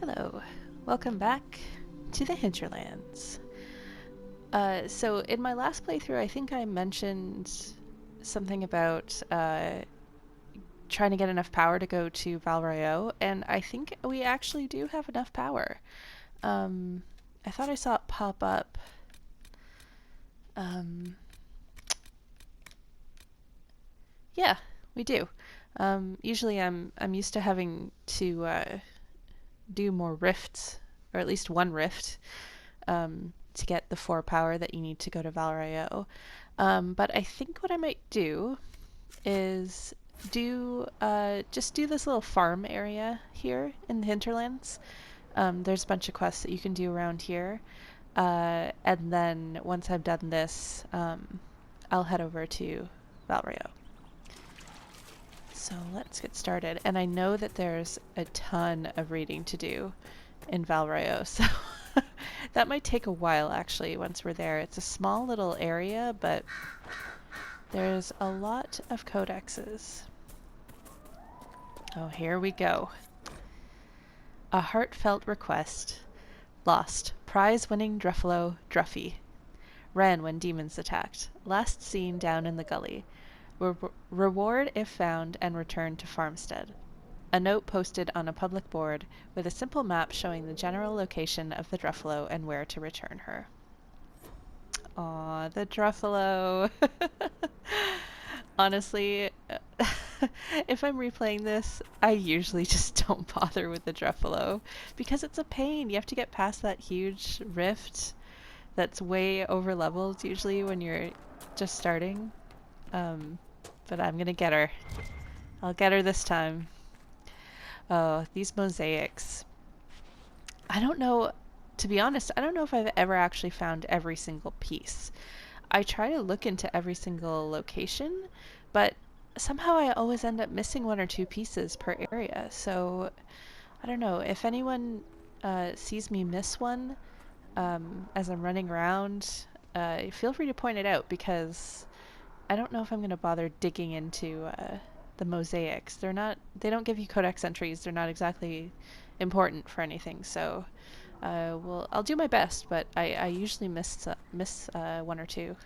Hello, welcome back to the Hinterlands. So in my last playthrough, I think I mentioned something about trying to get enough power to go to Val Royeaux, and I think we actually do have enough power. I thought I saw it pop up. Yeah, we do. Usually I'm used to having to do more rifts, or at least one rift, to get the 4 power that you need to go to Val Royeaux. But I think what I might do is just do this little farm area here in the Hinterlands. There's a bunch of quests that you can do around here. And then once I've done this, I'll head over to Val Royeaux. So let's get started. And I know that there's a ton of reading to do in Val Royeaux, so that might take a while actually once we're there. It's a small little area, but there's a lot of codexes. Oh, here we go. A heartfelt request. Lost. Prize-winning Druffalo, Druffy. Ran when demons attacked. Last seen down in the gully. Reward if found and returned to farmstead. A note posted on a public board with a simple map showing the general location of the Druffalo and where to return her. Aw, the Druffalo. Honestly, if I'm replaying this, I usually just don't bother with the Druffalo because it's a pain. You have to get past that huge rift that's way over leveled usually when you're just starting. But I'm gonna get her. I'll get her this time. Oh, these mosaics. I don't know, to be honest, I don't know if I've ever actually found every single piece. I try to look into every single location, but somehow I always end up missing 1 or 2 pieces per area. So I don't know, if anyone sees me miss one as I'm running around, feel free to point it out because I don't know if I'm going to bother digging into the mosaics. They don't give you codex entries. They're not exactly important for anything. So I'll do my best, but I usually miss 1 or 2.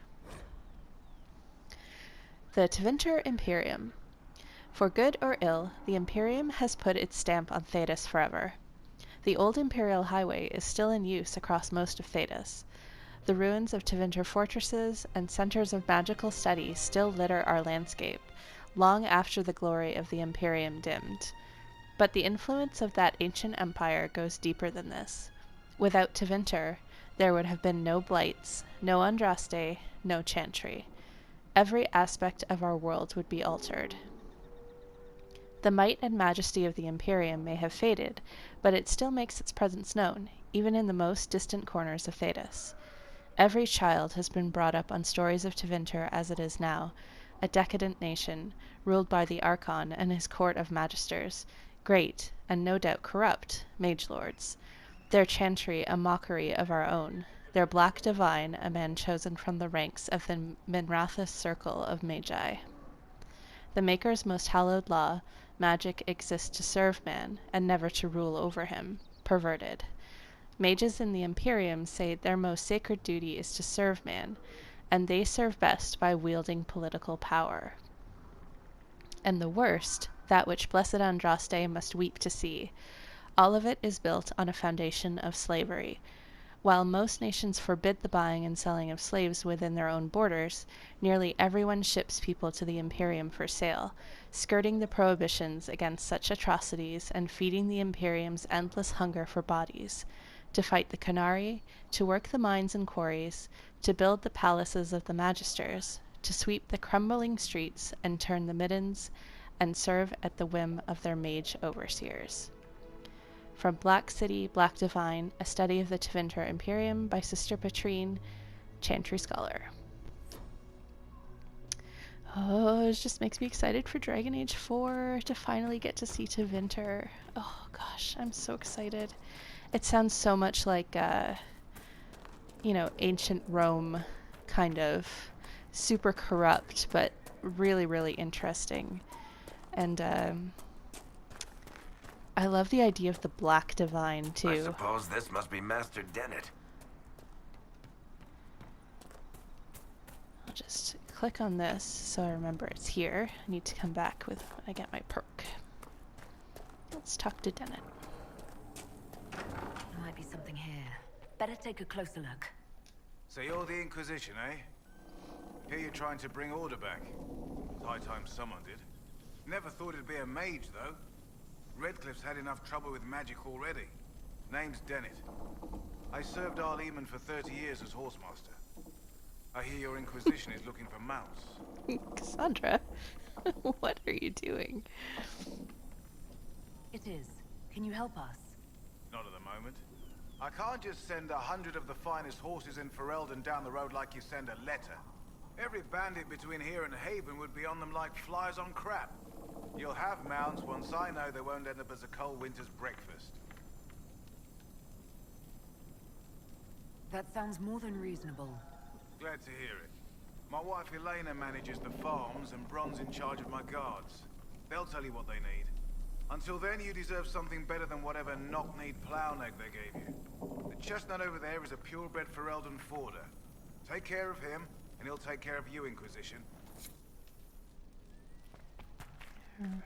The Tevinter Imperium. For good or ill, the Imperium has put its stamp on Thedas forever. The old Imperial Highway is still in use across most of Thedas. The ruins of Tevinter fortresses and centers of magical study still litter our landscape, long after the glory of the Imperium dimmed. But the influence of that ancient empire goes deeper than this. Without Tevinter, there would have been no blights, no Andraste, no chantry. Every aspect of our world would be altered. The might and majesty of the Imperium may have faded, but it still makes its presence known, even in the most distant corners of Thedas. Every child has been brought up on stories of Tevinter as it is now, a decadent nation, ruled by the Archon and his court of magisters, great, and no doubt corrupt, mage lords. Their chantry a mockery of our own, their black divine a man chosen from the ranks of the Minrathous circle of magi. The Maker's most hallowed law, magic exists to serve man, and never to rule over him, perverted. Mages in the Imperium say their most sacred duty is to serve man, and they serve best by wielding political power. And the worst, that which blessed Andraste must weep to see, all of it is built on a foundation of slavery. While most nations forbid the buying and selling of slaves within their own borders, nearly everyone ships people to the Imperium for sale, skirting the prohibitions against such atrocities and feeding the Imperium's endless hunger for bodies. To fight the Canari, to work the mines and quarries, to build the palaces of the magisters, to sweep the crumbling streets and turn the middens, and serve at the whim of their mage overseers. From Black City, Black Divine, a study of the Tevinter Imperium by Sister Patrine, Chantry Scholar. Oh, it just makes me excited for Dragon Age 4 to finally get to see Tevinter. Oh gosh, I'm so excited. It sounds so much like, ancient Rome, kind of. Super corrupt, but really, really interesting. And I love the idea of the Black Divine, too. I suppose this must be Master Dennett. I'll just click on this so I remember it's here. I need to come back when I get my perk. Let's talk to Dennett. There might be something here. Better take a closer look. So you're the Inquisition, eh? Here you're trying to bring order back. It's high time someone did. Never thought it'd be a mage, though. Redcliffe's had enough trouble with magic already. Name's Dennett. I served our Lehman for 30 years as horsemaster. I hear your Inquisition is looking for mounts. Cassandra, what are you doing? It is. Can you help us? Not at the moment. I can't just send 100 of the finest horses in Ferelden down the road like you send a letter. Every bandit between here and Haven would be on them like flies on crap. You'll have mounts once I know they won't end up as a cold winter's breakfast. That sounds more than reasonable. Glad to hear it. My wife Elena manages the farms and Bron's in charge of my guards. They'll tell you what they need. Until then, you deserve something better than whatever knock-kneed plow-neck they gave you. The chestnut over there is a purebred Ferelden forder. Take care of him, and he'll take care of you, Inquisition. Alright.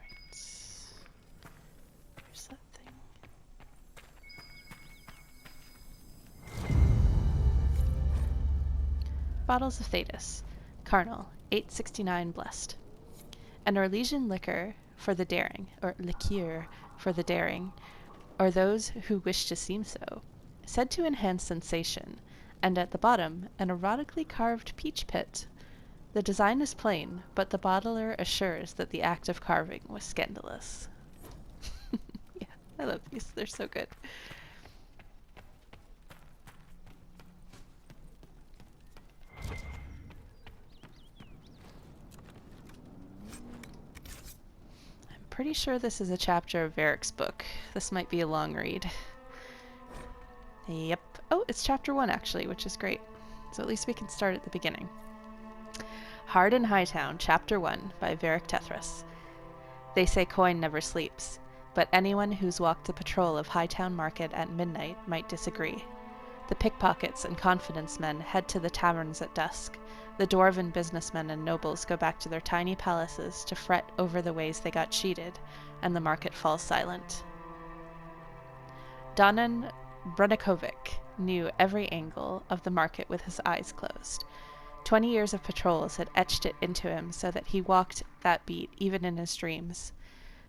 Where's that thing? Bottles of Thetis. Carnal, 869 blessed. An Orlesian liquor for the daring, or liqueur for the daring, or those who wish to seem so, said to enhance sensation, and at the bottom, an erotically carved peach pit. The design is plain, but the bottler assures that the act of carving was scandalous. Yeah, I love these. They're so good. Pretty sure this is a chapter of Varric's book. This might be a long read. Yep. Oh, it's chapter 1 actually, which is great. So at least we can start at the beginning. Hard in Hightown, chapter 1 by Varric Tethras. They say coin never sleeps, but anyone who's walked the patrol of Hightown Market at midnight might disagree. The pickpockets and confidence men head to the taverns at dusk. The dwarven businessmen and nobles go back to their tiny palaces to fret over the ways they got cheated, and the market falls silent. Donan Brunikovic knew every angle of the market with his eyes closed. 20 years of patrols had etched it into him so that he walked that beat even in his dreams.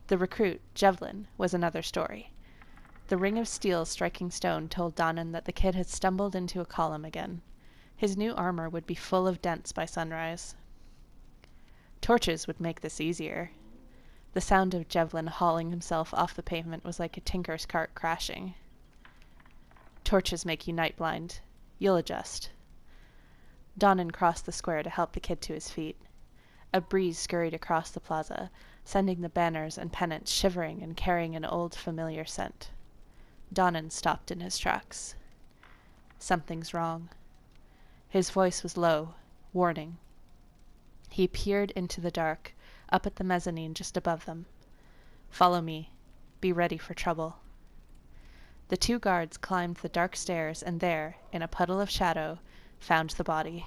The recruit, Jevlin, was another story. The ring of steel striking stone told Donan that the kid had stumbled into a column again. His new armor would be full of dents by sunrise. Torches would make this easier. The sound of Jevlin hauling himself off the pavement was like a tinker's cart crashing. Torches make you night blind. You'll adjust. Donan crossed the square to help the kid to his feet. A breeze scurried across the plaza, sending the banners and pennants shivering and carrying an old familiar scent. Donan stopped in his tracks. Something's wrong. His voice was low, warning. He peered into the dark, up at the mezzanine just above them. Follow me. Be ready for trouble. The two guards climbed the dark stairs and there, in a puddle of shadow, found the body.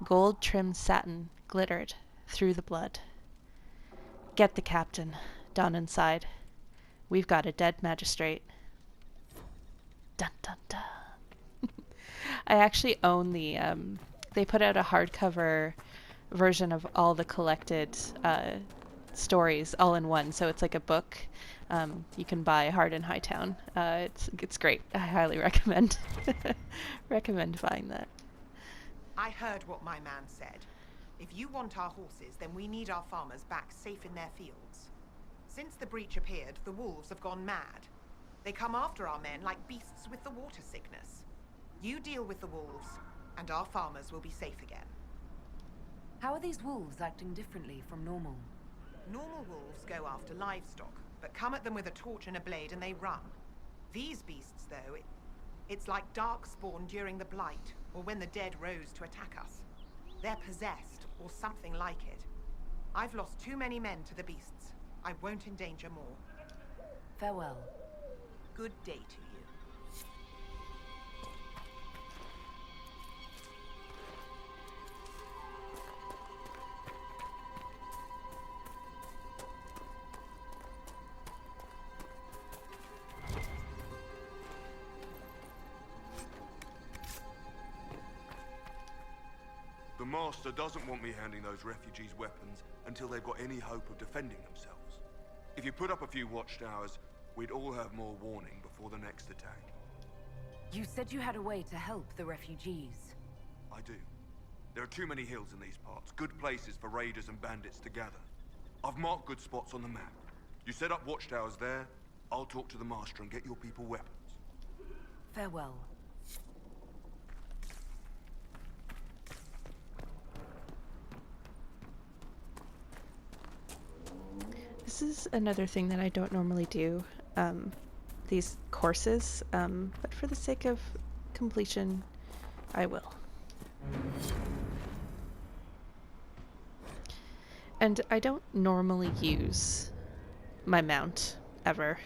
Gold-trimmed satin glittered through the blood. Get the captain, Donan sighed. We've got a dead magistrate. Dun dun dun. I actually own the, they put out a hardcover version of all the collected stories all in one, so it's like a book. You can buy Hard in Hightown. It's great. I highly recommend recommend buying that. I heard what my man said. If you want our horses, then we need our farmers back safe in their fields. Since the breach appeared, the wolves have gone mad. They come after our men like beasts with the water sickness. You deal with the wolves, and our farmers will be safe again. How are these wolves acting differently from normal? Normal wolves go after livestock, but come at them with a torch and a blade and they run. These beasts, though, it's like darkspawn during the Blight, or when the dead rose to attack us. They're possessed, or something like it. I've lost too many men to the beasts. I won't endanger more. Farewell. Good day to you. The Master doesn't want me handing those refugees weapons until they've got any hope of defending themselves. If you put up a few watchtowers, we'd all have more warning before the next attack. You said you had a way to help the refugees. I do. There are too many hills in these parts, good places for raiders and bandits to gather. I've marked good spots on the map. You set up watchtowers there, I'll talk to the Master and get your people weapons. Farewell. This is another thing that I don't normally do, these courses, but for the sake of completion, I will. And I don't normally use my mount, ever.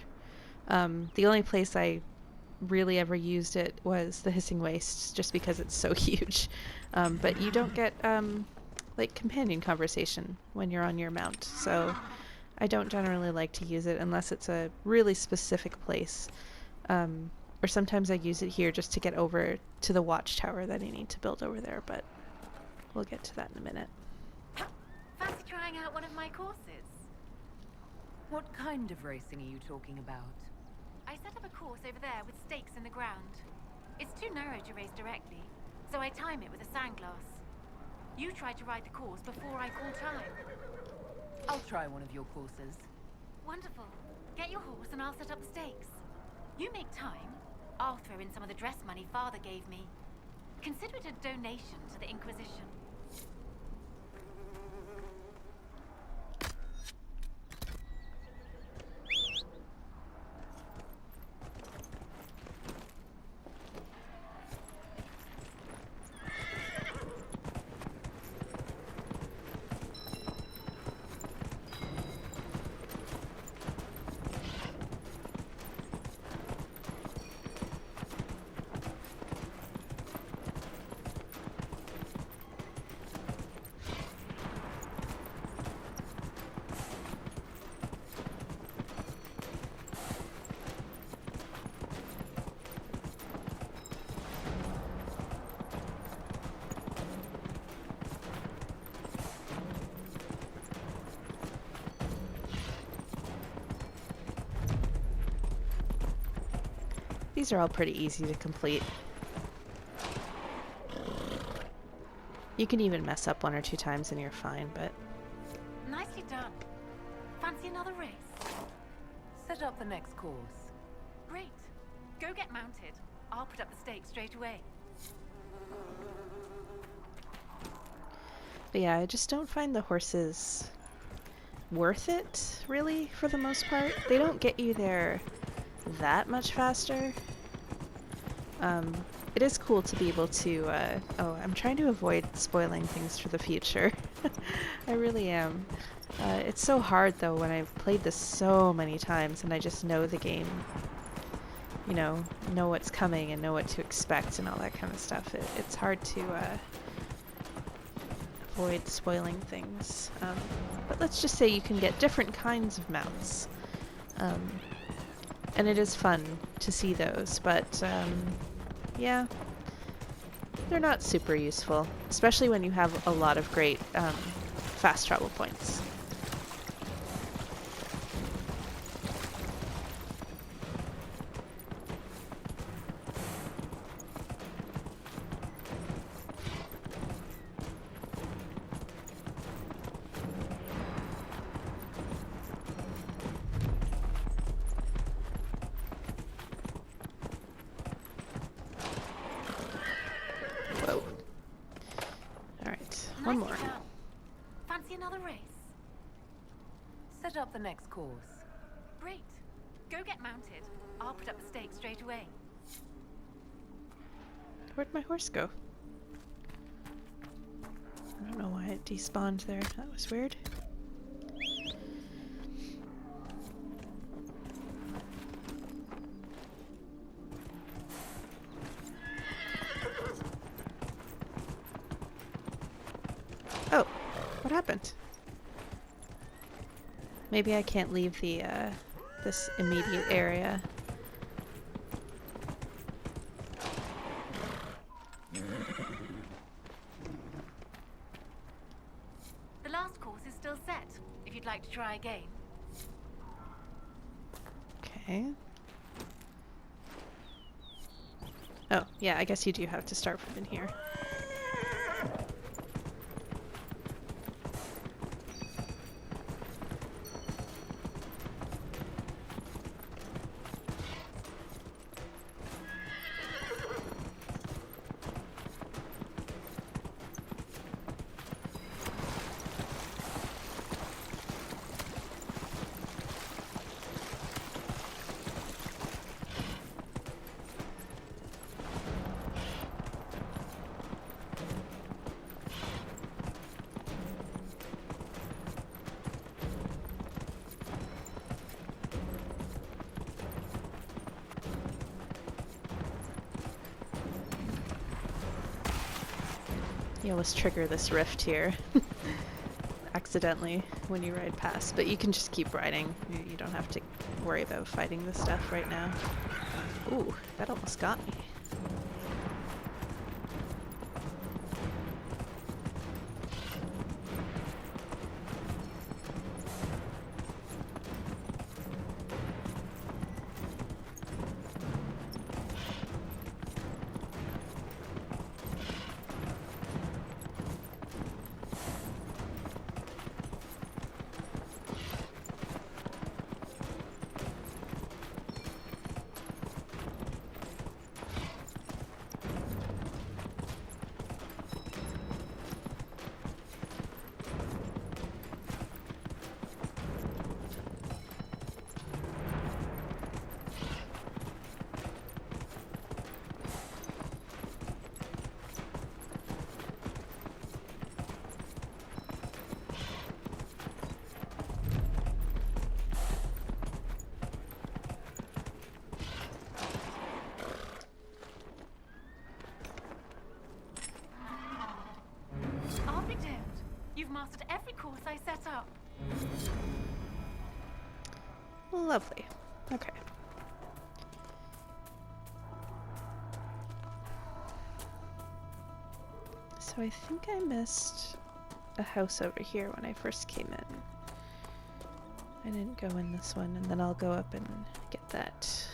The only place I really ever used it was the Hissing Wastes, just because it's so huge. But you don't get, like, companion conversation when you're on your mount, so I don't generally like to use it unless it's a really specific place. Or sometimes I use it here just to get over to the watchtower that I need to build over there, but we'll get to that in a minute. Fancy trying out one of my courses? What kind of racing are you talking about? I set up a course over there with stakes in the ground. It's too narrow to race directly, so I time it with a sandglass. You tried to ride the course before I call time. I'll try one of your courses. Wonderful. Get your horse and I'll set up the stakes. You make time, I'll throw in some of the dress money Father gave me. Consider it a donation to the Inquisition. These are all pretty easy to complete. You can even mess up one or two times and you're fine, but... Nicely done. Fancy another race? Set up the next course. Great. Go get mounted. I'll put up the stakes straight away. But yeah, I just don't find the horses worth it, really, for the most part. They don't get you there that much faster. It is cool to be able to, oh, I'm trying to avoid spoiling things for the future. I really am. It's so hard, though, when I've played this so many times and I just know the game, you know what's coming and know what to expect and all that kind of stuff. It's hard to avoid spoiling things. But let's just say you can get different kinds of mounts. And it is fun to see those, but yeah, they're not super useful, especially when you have a lot of great fast travel points. One more. Nicely done. Fancy another race? Set up the next course. Great. Go get mounted. I'll put up the stakes straight away. Where'd my horse go? I don't know why it despawned there. That was weird. What happened? Maybe I can't leave the, this immediate area. The last course is still set, if you'd like to try again. Okay. Oh, yeah, I guess you do have to start from in here. You always trigger this rift here accidentally when you ride past, but you can just keep riding. You don't have to worry about fighting this stuff right now. Ooh, that almost got me. I'll be damned. You've mastered every course I set up. Lovely. Okay. So I think I missed a house over here when I first came in. I didn't go in this one, and then I'll go up and get that.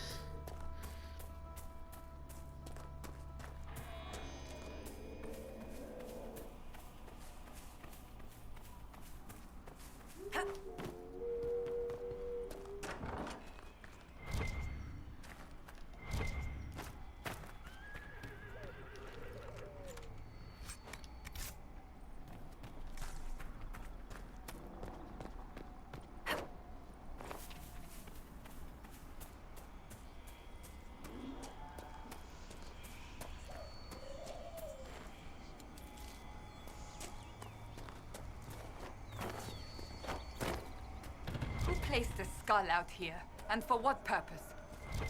Who placed a skull out here? And for what purpose? The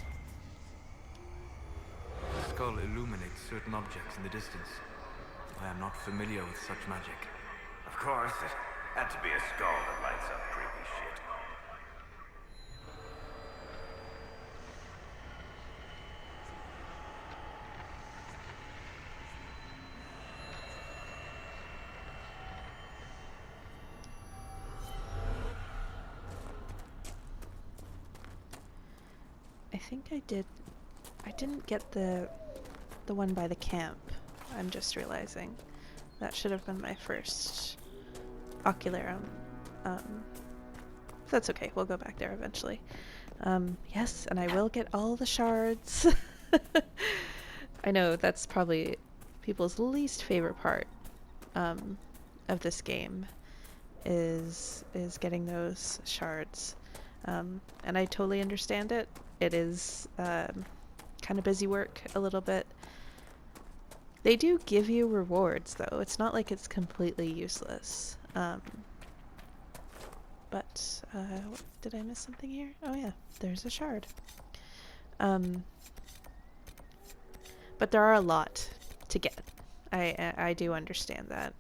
skull illuminates certain objects in the distance. I am not familiar with such magic. Of course, it had to be a skull that lights up creepy shit. I think I didn't get the one by the camp. I'm just realizing. That should have been my first ocularum. That's okay, we'll go back there eventually. Yes, and I will get all the shards. I know that's probably people's least favorite part of this game is getting those shards. And I totally understand it. It is kind of busy work a little bit. They do give you rewards though. It's not like it's completely useless. But did I miss something here? Oh yeah, there's a shard. But there are a lot to get. I do understand that.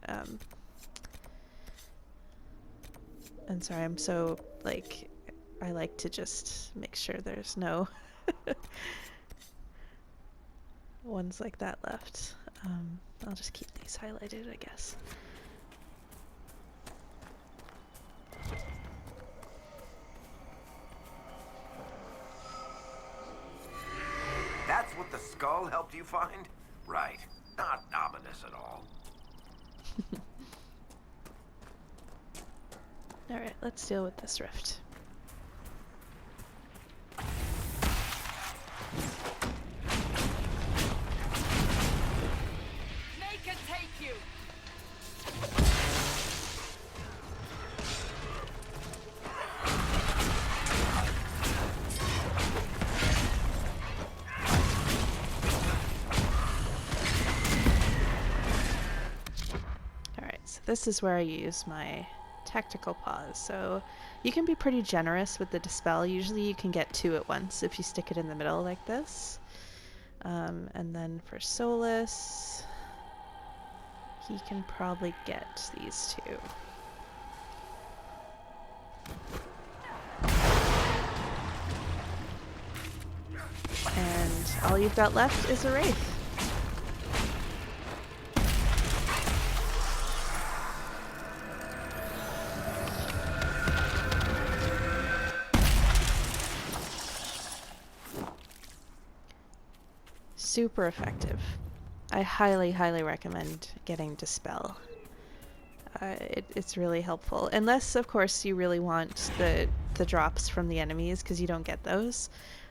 And sorry, I'm so, like, I like to just make sure there's no ones like that left. I'll just keep these highlighted, I guess. That's what the skull helped you find? Right. Not ominous at all. Alright, let's deal with this rift. Make it take you! Alright, so this is where I use my tactical pause. So you can be pretty generous with the dispel. Usually you can get 2 at once if you stick it in the middle like this. And then for Solus, he can probably get these 2. And all you've got left is a Wraith. Super effective. I highly, highly recommend getting Dispel. It's really helpful. Unless, of course, you really want the drops from the enemies, because you don't get those.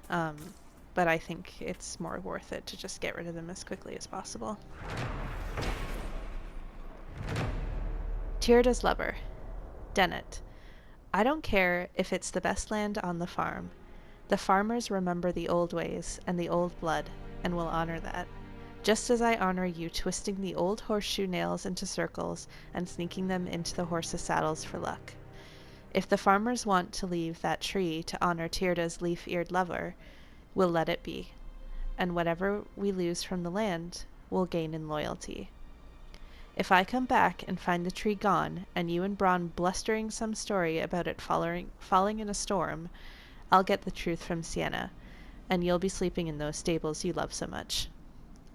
But I think it's more worth it to just get rid of them as quickly as possible. Tyrda's lover. Dennett. I don't care if it's the best land on the farm. The farmers remember the old ways and the old blood, and will honor that. Just as I honor you twisting the old horseshoe nails into circles and sneaking them into the horses' saddles for luck. If the farmers want to leave that tree to honor Tyrda's leaf-eared lover, we'll let it be. And whatever we lose from the land, we'll gain in loyalty. If I come back and find the tree gone, and you and Bronn blustering some story about it falling in a storm, I'll get the truth from Sienna, and you'll be sleeping in those stables you love so much.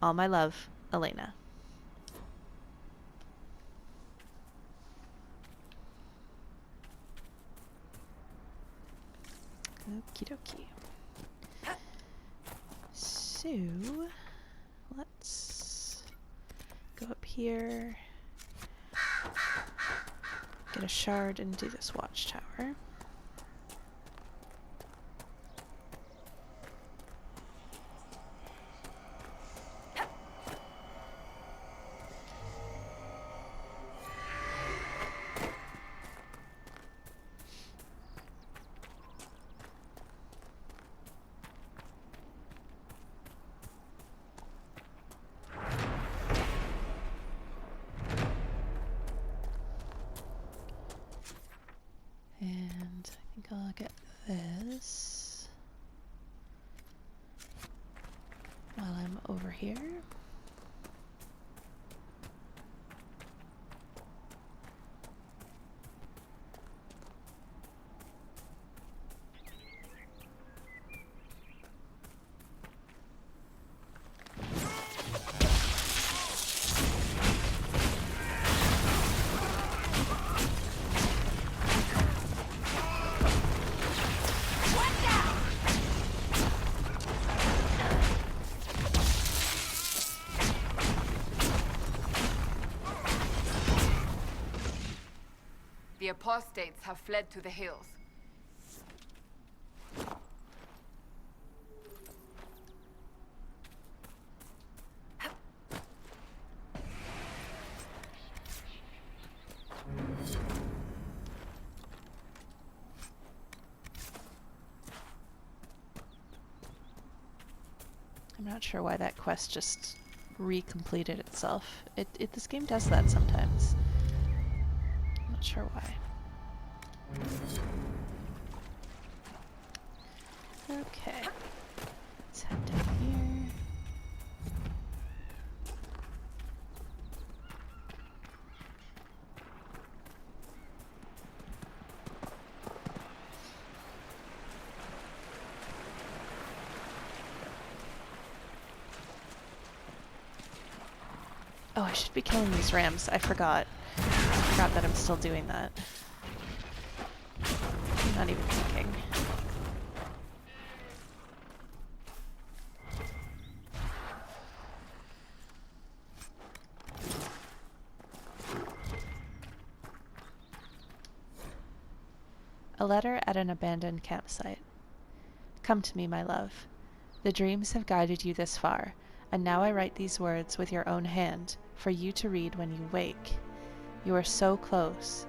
All my love, Elena. Okie dokie. So, let's go up here, get a shard and do this watchtower. And I think I'll get this while I'm over here. The apostates have fled to the hills. I'm not sure why that quest just recompleted itself. This game does that sometimes. I'm not sure why. Okay. Let's head down here. Oh, I should be killing these rams. I forgot. I forgot that I'm still doing that. I'm not even thinking. A letter at an abandoned campsite. Come to me, my love. The dreams have guided you this far, and now I write these words with your own hand, for you to read when you wake. You are so close.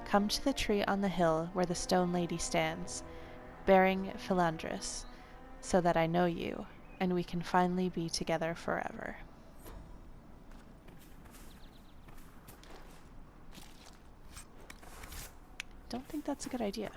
Come to the tree on the hill where the stone lady stands, bearing Philandris, so that I know you, and we can finally be together forever. Don't think that's a good idea.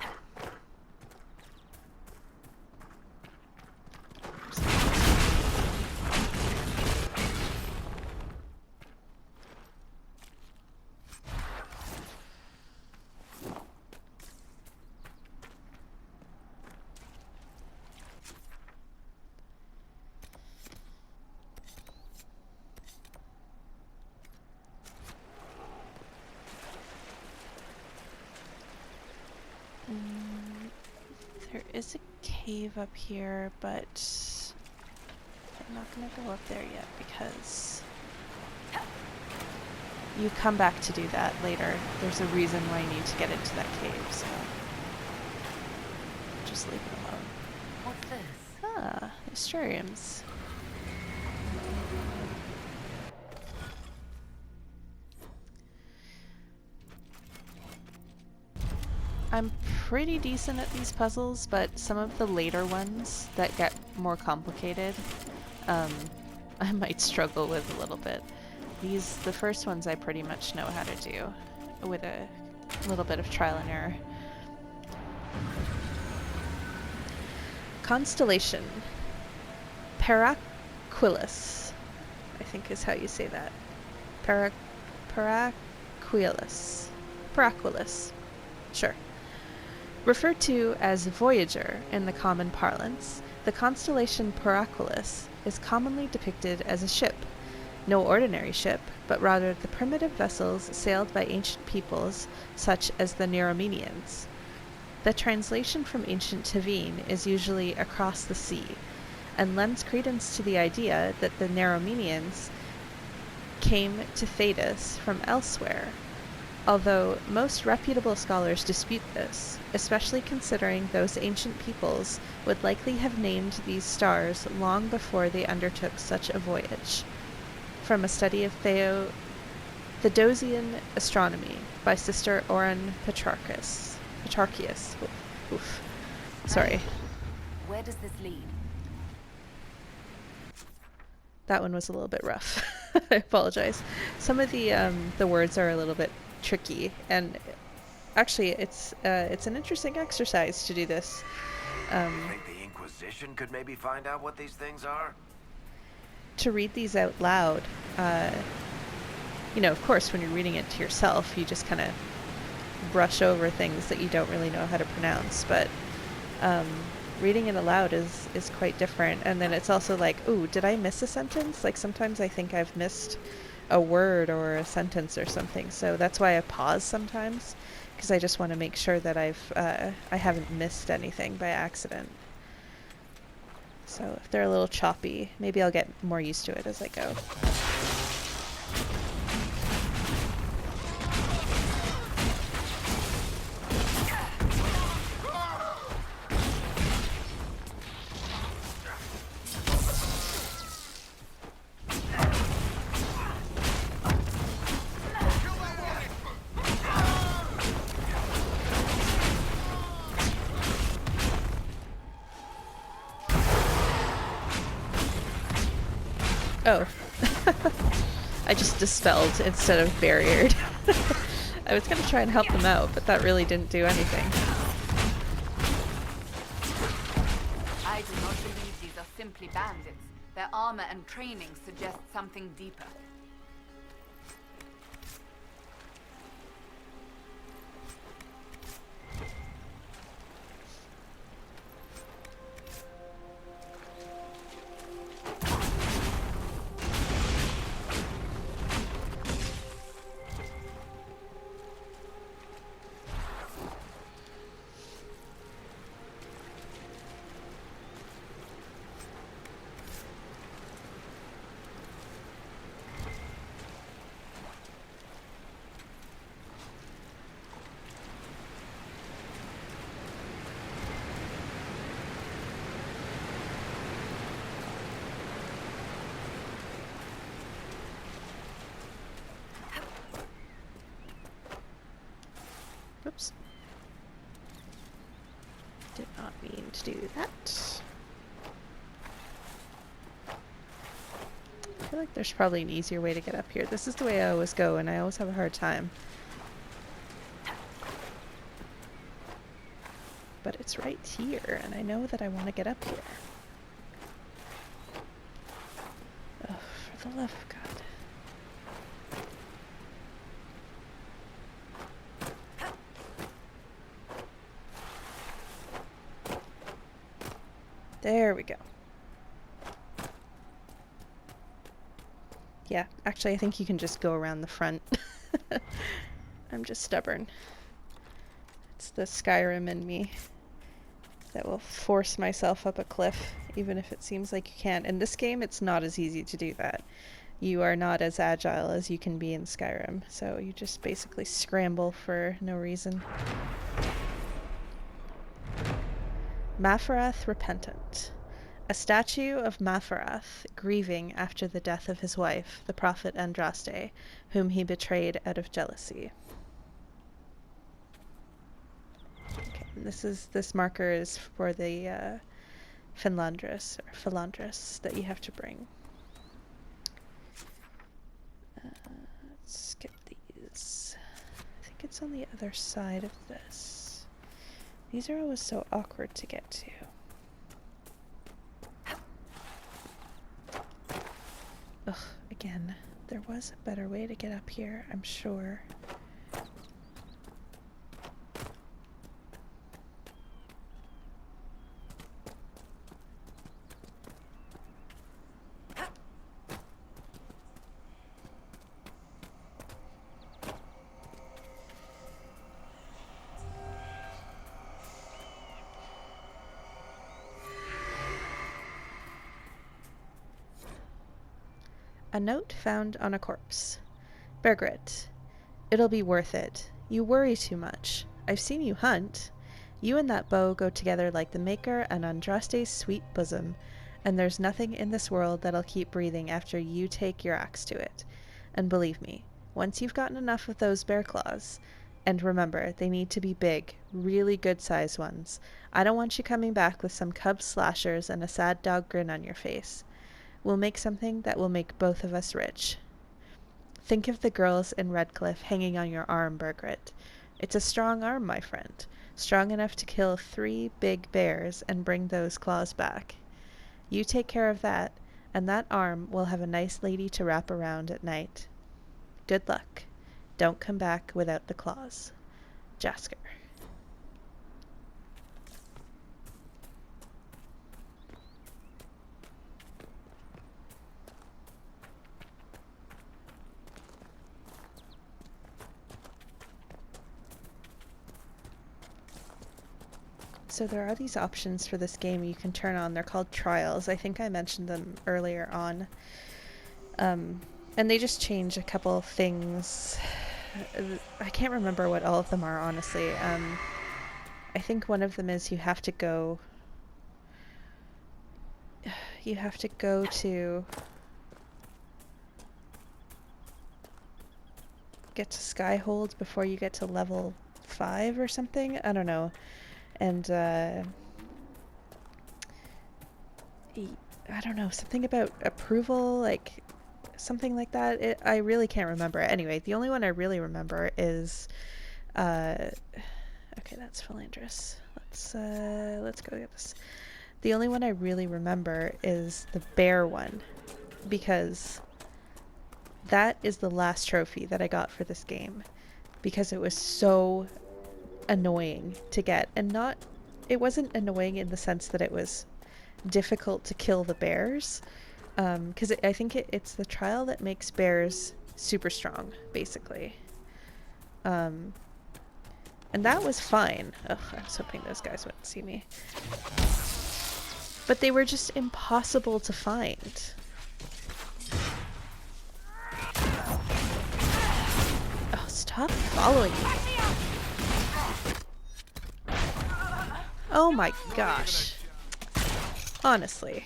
There is a cave up here, but I'm not going to go up there yet because you come back to do that later. There's a reason why you need to get into that cave, so just leave it alone. What's this? Ah, Mysteriums. I'm pretty decent at these puzzles, but some of the later ones that get more complicated, I might struggle with a little bit. The first ones I pretty much know how to do, with a little bit of trial and error. Constellation. Paraquilus, I think is how you say that. Paraquilus. Paraquilus. Sure. Referred to as Voyager in the common parlance, the constellation Paraquilus is commonly depicted as a ship. No ordinary ship, but rather the primitive vessels sailed by ancient peoples such as the Neromenians. The translation from ancient Tevene is usually across the sea, and lends credence to the idea that the Neromenians came to Thedas from elsewhere, although most reputable scholars dispute this, especially considering those ancient peoples would likely have named these stars long before they undertook such a voyage. From a study of Theodosian astronomy by Sister Oren Petrarchus. Oof. Sorry. Where does this lead? That one was a little bit rough. I apologize. Some of the words are a little bit tricky, and actually it's an interesting exercise to do this. Think the Inquisition could maybe find out what these things are? To read these out loud, of course when you're reading it to yourself you just kind of brush over things that you don't really know how to pronounce, but reading it aloud is quite different. And then it's also like, ooh, did I miss a sentence? Like sometimes I think I've missed a word or a sentence or something, so that's why I pause sometimes, because I just want to make sure that I haven't missed anything by accident. So if they're a little choppy, maybe I'll get more used to it as I go. Oh. I just dispelled instead of barriered. I was going to try and help them out, but that really didn't do anything. I do not believe these are simply bandits. Their armor and training suggest something deeper. mean to do that. I feel like there's probably an easier way to get up here. This is the way I always go, and I always have a hard time. But it's right here, and I know that I want to get up here. Oh, for the love of God. There we go. Yeah, actually I think you can just go around the front. I'm just stubborn. It's the Skyrim in me that will force myself up a cliff, even if it seems like you can't. In this game, it's not as easy to do that. You are not as agile as you can be in Skyrim, so you just basically scramble for no reason. Mafarath Repentant. A statue of Mafarath, grieving after the death of his wife, the prophet Andraste, whom he betrayed out of jealousy. Okay, and this marker is for the Philandris that you have to bring. Let's get these. I think it's on the other side of this. These are always so awkward to get to. Ugh, again, there was a better way to get up here, I'm sure. A note found on a corpse. Bergrit, it'll be worth it. You worry too much. I've seen you hunt. You and that bow go together like the Maker and Andraste's sweet bosom, and there's nothing in this world that'll keep breathing after you take your axe to it. And believe me, once you've gotten enough of those bear claws, and remember, they need to be big, really good-sized ones. I don't want you coming back with some cub slashers and a sad dog grin on your face. We'll make something that will make both of us rich. Think of the girls in Redcliffe hanging on your arm, Bergrit. It's a strong arm, my friend. Strong enough to kill 3 big bears and bring those claws back. You take care of that, and that arm will have a nice lady to wrap around at night. Good luck. Don't come back without the claws. Jasker. So there are these options for this game you can turn on. They're called trials. I think I mentioned them earlier on. And they just change a couple of things. I can't remember what all of them are, honestly. I think one of them is you have to go to get to Skyhold before you get to level 5 or something. I don't know. And I don't know, something about approval, like something like that. I really can't remember. Anyway, the only one I really remember is okay, that's Philandris. Let's go get this. The only one I really remember is the bear one, because that is the last trophy that I got for this game, because it was so annoying to get. And it wasn't annoying in the sense that it was difficult to kill the bears, because I think it's the trial that makes bears super strong, basically. And that was fine. Ugh, I was hoping those guys wouldn't see me. But they were just impossible to find. Oh, stop following me. Oh my gosh. Honestly.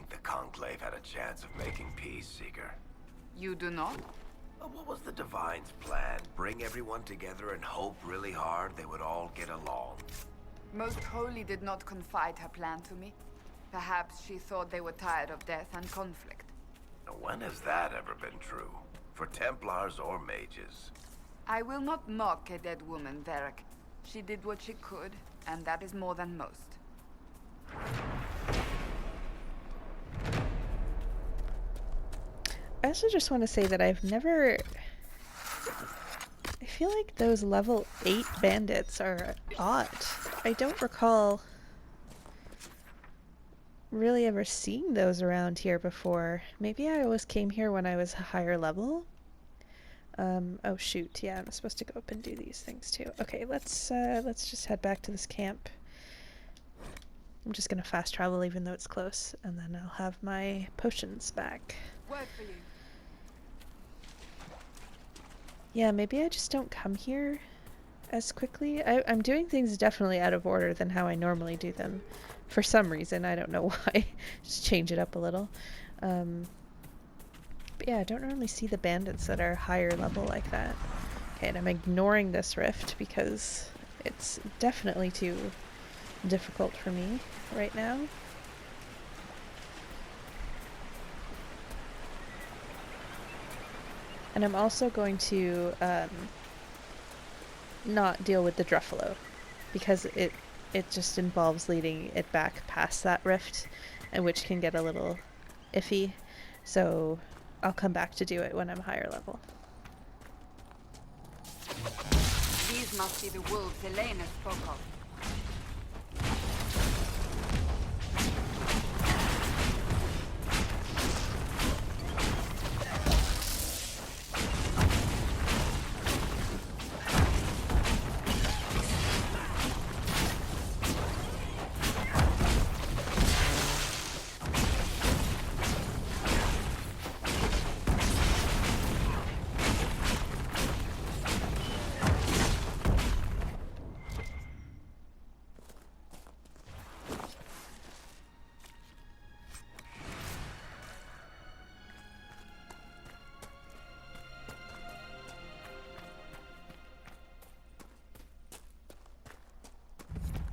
think the Conclave had a chance of making peace, Seeker. You do not? What was the Divine's plan? Bring everyone together and hope really hard they would all get along? Most Holy did not confide her plan to me. Perhaps she thought they were tired of death and conflict. Now, when has that ever been true? For Templars or mages? I will not mock a dead woman, Varric. She did what she could, and that is more than most. I also just want to say that I've never... I feel like those level 8 bandits are odd. I don't recall really ever seeing those around here before. Maybe I always came here when I was a higher level. Oh shoot, yeah, I'm supposed to go up and do these things too. Okay, let's just head back to this camp. I'm just gonna fast travel even though it's close, and then I'll have my potions back. Word for you. Yeah, maybe I just don't come here as quickly. I'm doing things definitely out of order than how I normally do them. For some reason, I don't know why. Just change it up a little. But yeah, I don't normally see the bandits that are higher level like that. Okay, and I'm ignoring this rift because it's definitely too difficult for me right now. And I'm also going to not deal with the Druffalo because it just involves leading it back past that rift, and which can get a little iffy. So I'll come back to do it when I'm higher level. These must be the wolves Elena spoke of.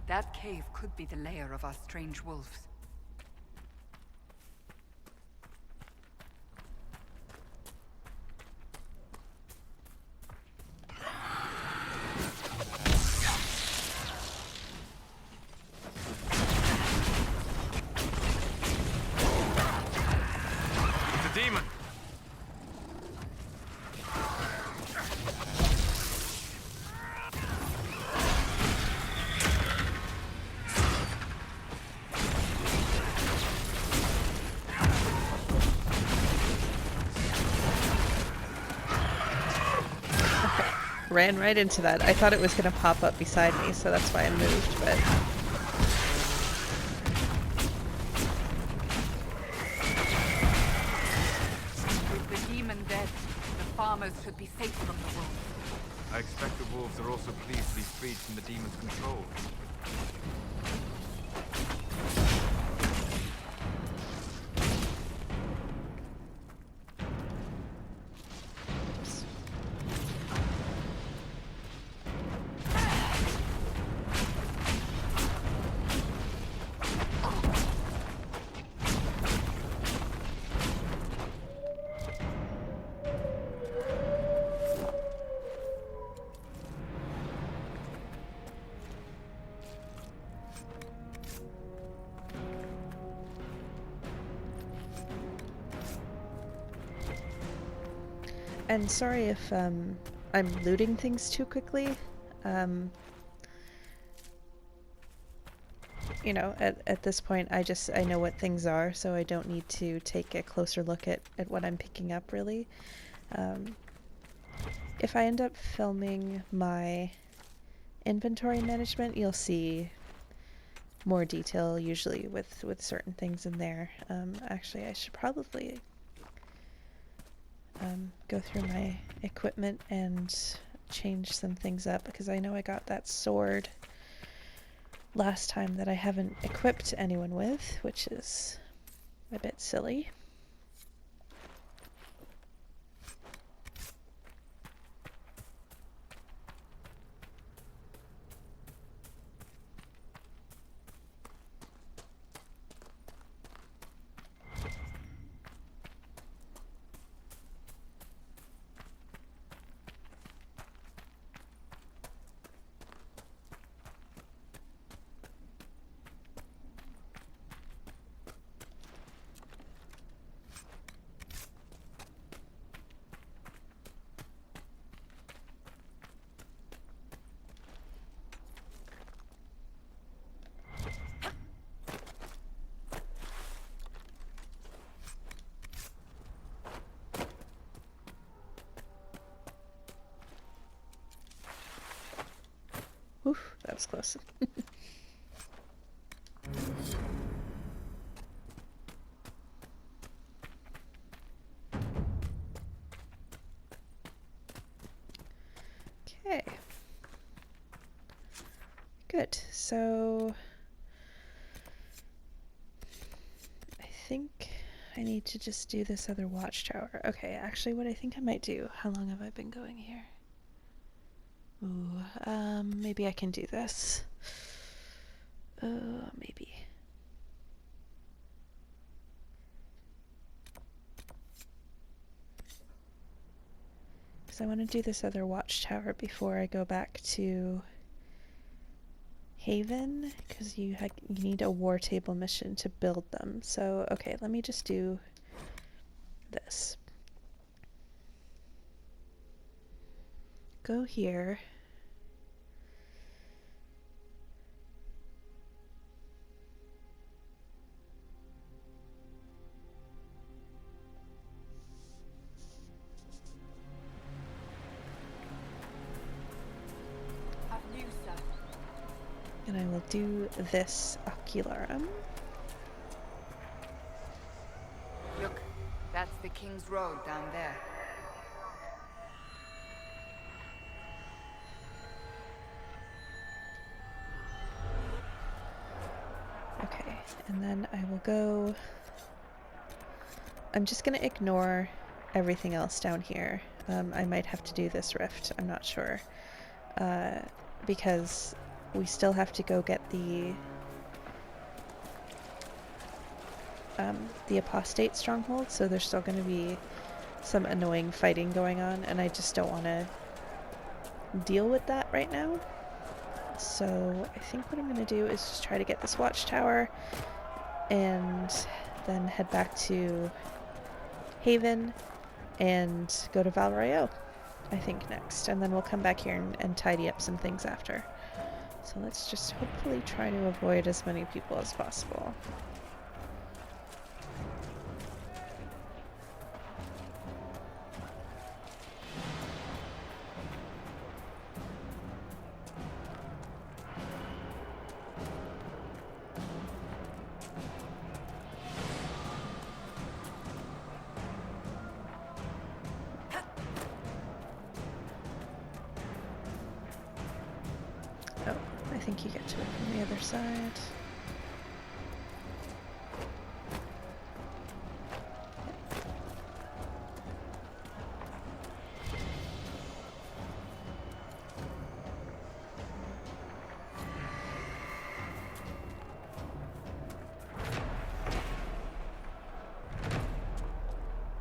That cave could be the lair of our strange wolves. It's a demon! Ran right into that. I thought it was going to pop up beside me, so that's why I moved, but... With the demon dead, the farmers should be safe from the wolves. I expect the wolves are also pleased to be freed from the demon's control. And sorry if I'm looting things too quickly. You know, at this point I know what things are, so I don't need to take a closer look at what I'm picking up, really. If I end up filming my inventory management, you'll see more detail usually with certain things in there. Actually, I should probably go through my equipment and change some things up, because I know I got that sword last time that I haven't equipped anyone with, which is a bit silly. Oof, that was close. Okay. Good. So I think I need to just do this other watchtower. Okay, actually what I think I might do, how long have I been going here? Ooh, maybe I can do this. Maybe. Because I want to do this other watchtower before I go back to Haven, because you need a war table mission to build them. So, okay, let me just do this. Go here. And I will do this ocularum. Look, that's the King's Road down there. Okay, and then I will go... I'm just going to ignore everything else down here. I might have to do this rift, I'm not sure. Because we still have to go get the apostate stronghold, so there's still going to be some annoying fighting going on, and I just don't want to deal with that right now. So I think what I'm going to do is just try to get this watchtower and then head back to Haven and go to Val Royeaux, I think, next. And then we'll come back here and tidy up some things after. So let's just hopefully try to avoid as many people as possible. Oh, I think you get to it from the other side.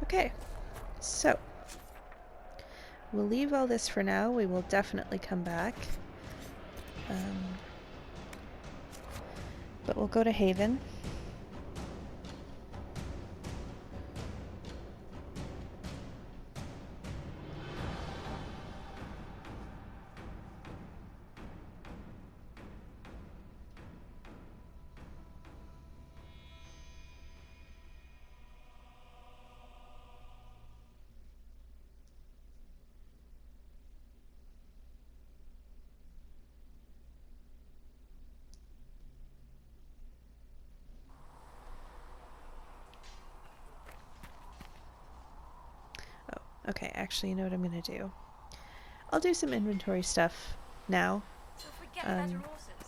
Okay, so we'll leave all this for now. We will definitely come back. But we'll go to Haven. Okay, actually, you know what I'm gonna do? I'll do some inventory stuff now. So if we get better horses, you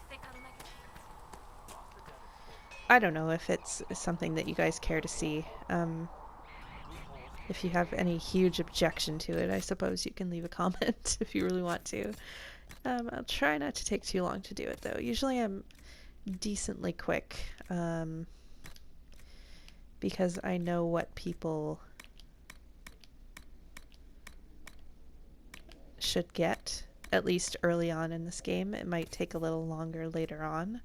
think I'll make a difference? I don't know if it's something that you guys care to see. If you have any huge objection to it, I suppose you can leave a comment if you really want to. I'll try not to take too long to do it, though. Usually I'm decently quick, because I know what people should get, at least early on in this game. It might take a little longer later on.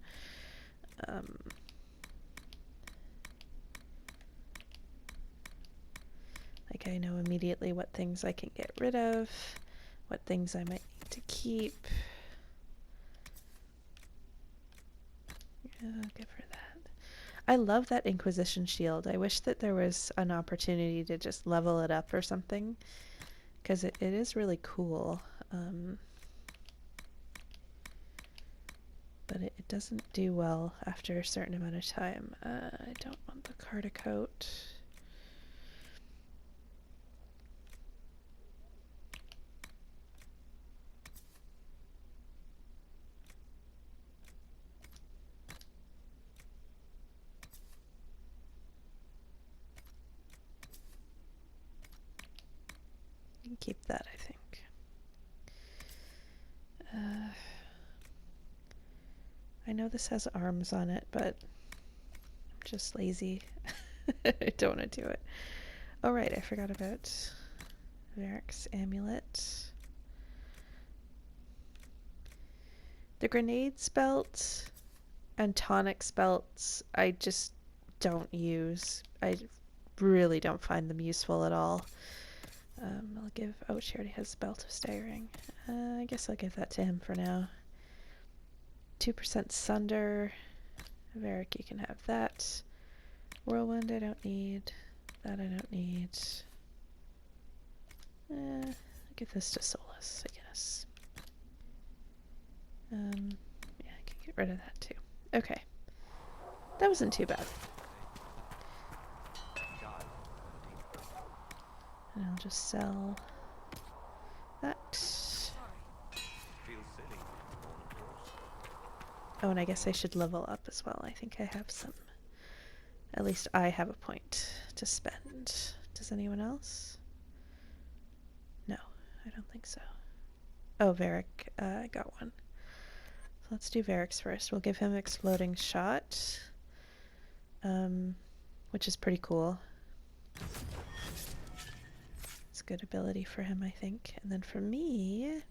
Like, I know immediately what things I can get rid of, what things I might need to keep. Yeah, I'll give her that. I love that Inquisition shield. I wish that there was an opportunity to just level it up or something, because it is really cool. But it doesn't do well after a certain amount of time. I don't want the Carta coat. You can keep that, I think. I know this has arms on it, but I'm just lazy. I don't want to do it. Oh right, I forgot about Varric's amulet. The grenades belt and tonics belts I just don't use. I really don't find them useful at all. I'll give... Oh, she already has Belt of Staggering. I guess I'll give that to him for now. 2% Sunder. Varric, you can have that. Whirlwind, I don't need. That I don't need. I'll give this to Solus, I guess. Yeah, I can get rid of that too. Okay. That wasn't too bad. And I'll just sell that. Oh, and I guess I should level up as well. I think I have some. At least I have a point to spend. Does anyone else? No, I don't think so. Oh, Varric got one. So let's do Varric's first. We'll give him Exploding Shot, which is pretty cool. It's a good ability for him, I think. And then for me...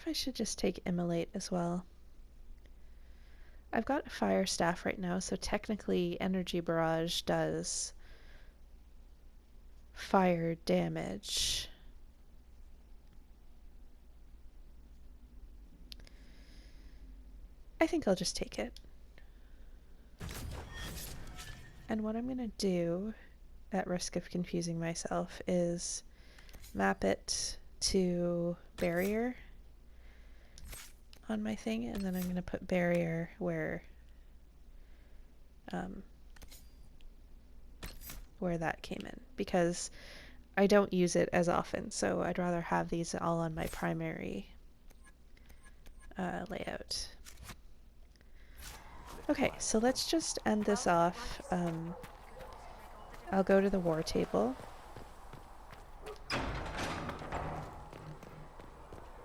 I should just take Immolate as well. I've got a Fire Staff right now, so technically Energy Barrage does fire damage. I think I'll just take it. And what I'm going to do, at risk of confusing myself, is map it to Barrier on my thing, and then I'm going to put Barrier where that came in, because I don't use it as often, so I'd rather have these all on my primary layout. Okay, so let's just end this off. I'll go to the war table.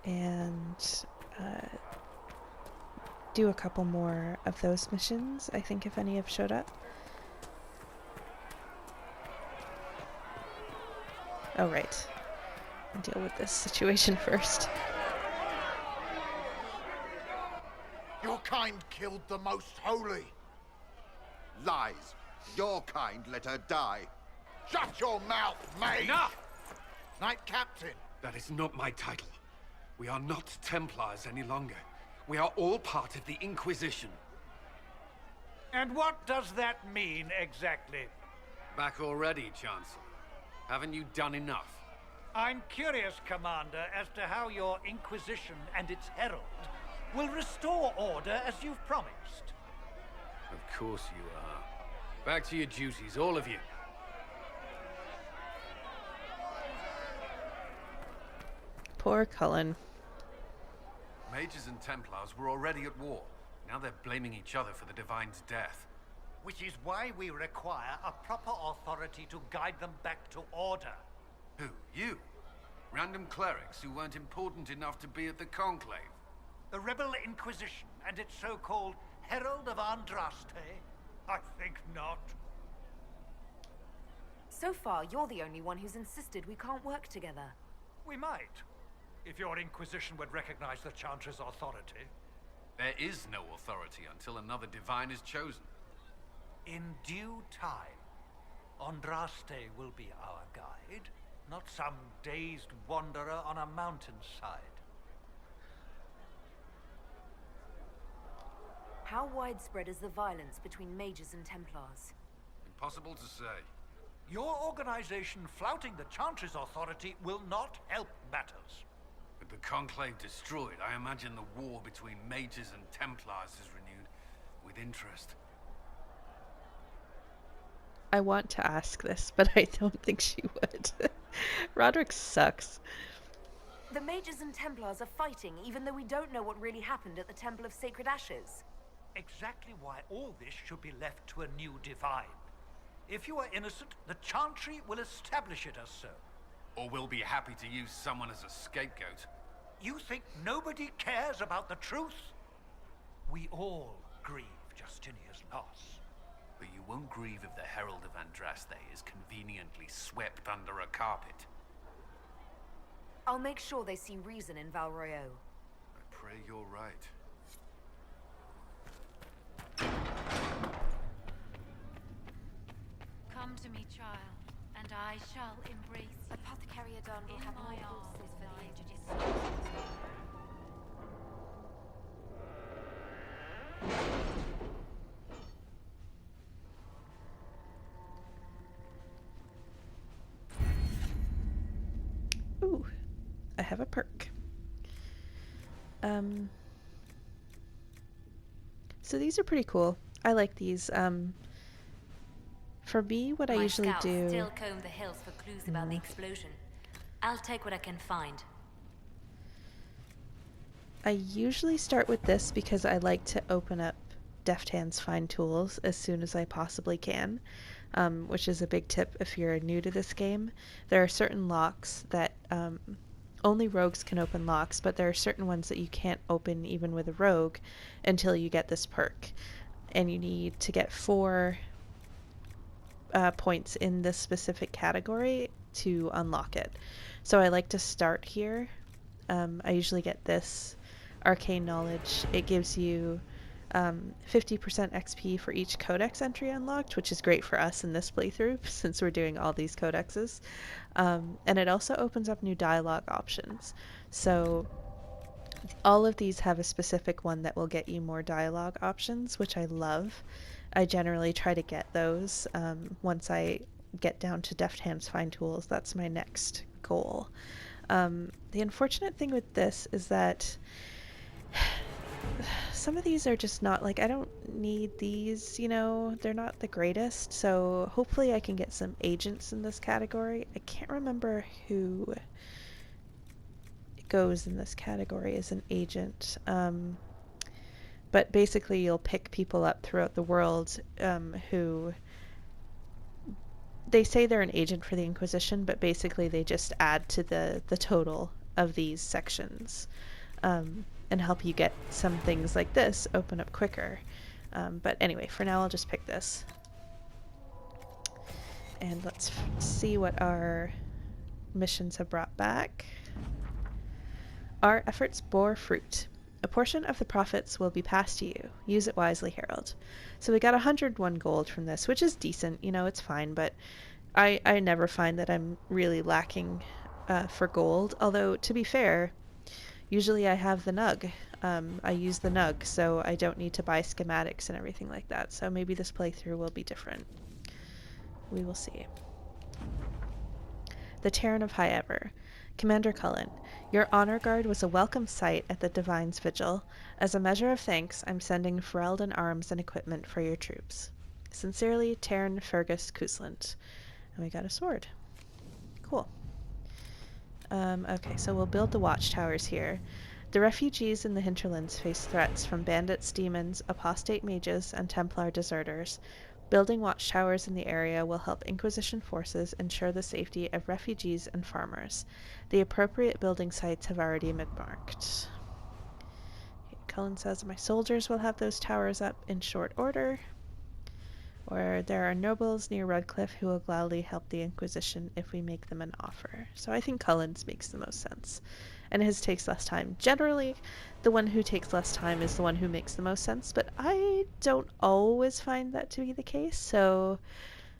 And do a couple more of those missions, I think, if any have showed up. Oh, right. I'll deal with this situation first. Your kind killed the most holy. Lies. Your kind let her die. Shut your mouth, mate! Enough! Knight Captain. That is not my title. We are not Templars any longer. We are all part of the Inquisition. And what does that mean exactly? Back already, Chancellor. Haven't you done enough? I'm curious, Commander, as to how your Inquisition and its herald will restore order as you've promised. Of course you are. Back to your duties, all of you. Poor Cullen. Mages and Templars were already at war. Now they're blaming each other for the Divine's death. Which is why we require a proper authority to guide them back to order. Who? You? Random clerics who weren't important enough to be at the Conclave? The Rebel Inquisition and its so-called Herald of Andraste? I think not. So far, you're the only one who's insisted we can't work together. We might, if your Inquisition would recognize the Chantry's authority. There is no authority until another Divine is chosen. In due time, Andraste will be our guide, not some dazed wanderer on a mountainside. How widespread is the violence between mages and Templars? Impossible to say. Your organization flouting the Chantry's authority will not help matters. With the Conclave destroyed, I imagine the war between mages and Templars is renewed with interest. I want to ask this, but I don't think she would. Roderick sucks. The mages and Templars are fighting, even though we don't know what really happened at the Temple of Sacred Ashes. Exactly why all this should be left to a new Divine. If you are innocent, the Chantry will establish it as so. Or we'll be happy to use someone as a scapegoat. You think nobody cares about the truth? We all grieve Justinia's loss. But you won't grieve if the Herald of Andraste is conveniently swept under a carpet. I'll make sure they see reason in Val Royeaux. I pray you're right. Come to me, child, and I shall embrace you. Apothecary Adon will In have my more arms horses for the tonight. introduction. Ooh, I have a perk. So these are pretty cool. I like these. For me, what I usually My scouts do... still comb the hills for clues about the explosion. I'll take what I can find. I usually start with this because I like to open up Deft Hands Find Tools as soon as I possibly can, which is a big tip if you're new to this game. There are certain locks that only rogues can open locks, but there are certain ones that you can't open even with a rogue until you get this perk. And you need to get 4 points in this specific category to unlock it. So I like to start here. I usually get this Arcane Knowledge. It gives you 50% XP for each codex entry unlocked, which is great for us in this playthrough since we're doing all these codexes. And it also opens up new dialogue options. So all of these have a specific one that will get you more dialogue options, which I love. I generally try to get those once I get down to Deft Hands Find Tools. That's my next goal. The unfortunate thing with this is that some of these are just not, like, I don't need these, you know, they're not the greatest, so hopefully I can get some agents in this category. I can't remember who goes in this category as an agent, but basically you'll pick people up throughout the world who, they say they're an agent for the Inquisition, but basically they just add to the total of these sections. And help you get some things like this open up quicker. But anyway, for now I'll just pick this. And let's see what our missions have brought back. Our efforts bore fruit. A portion of the profits will be passed to you. Use it wisely, Herald. So we got 101 gold from this, which is decent. You know, it's fine, but I never find that I'm really lacking for gold. Although, to be fair, usually I have the Nug. I use the Nug, so I don't need to buy schematics and everything like that. So maybe this playthrough will be different. We will see. The Terran of High Ever. Commander Cullen, your honor guard was a welcome sight at the Divine's Vigil. As a measure of thanks, I'm sending Ferelden arms and equipment for your troops. Sincerely, Taryn Fergus Cousland. And we got a sword. Cool. Okay, so we'll build the watchtowers here. The refugees in the hinterlands face threats from bandits, demons, apostate mages, and Templar deserters. Building watchtowers in the area will help Inquisition forces ensure the safety of refugees and farmers. The appropriate building sites have already been marked. Cullen says my soldiers will have those towers up in short order. Or there are nobles near Redcliffe who will gladly help the Inquisition if we make them an offer. So I think Cullen's makes the most sense. And his takes less time. Generally, the one who takes less time is the one who makes the most sense, but I don't always find that to be the case, so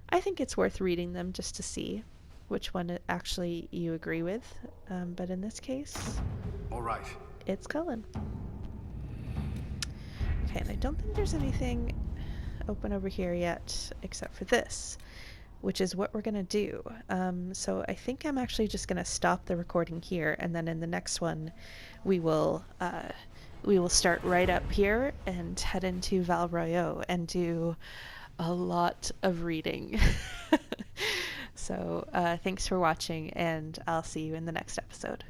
I think it's worth reading them just to see which one actually you agree with. But in this case, all right, it's Cullen. Okay, and I don't think there's anything open over here yet except for this, which is what we're gonna do. So I think I'm actually just gonna stop the recording here, and then in the next one we will start right up here and head into Val Royeaux and do a lot of reading. So thanks for watching, and I'll see you in the next episode.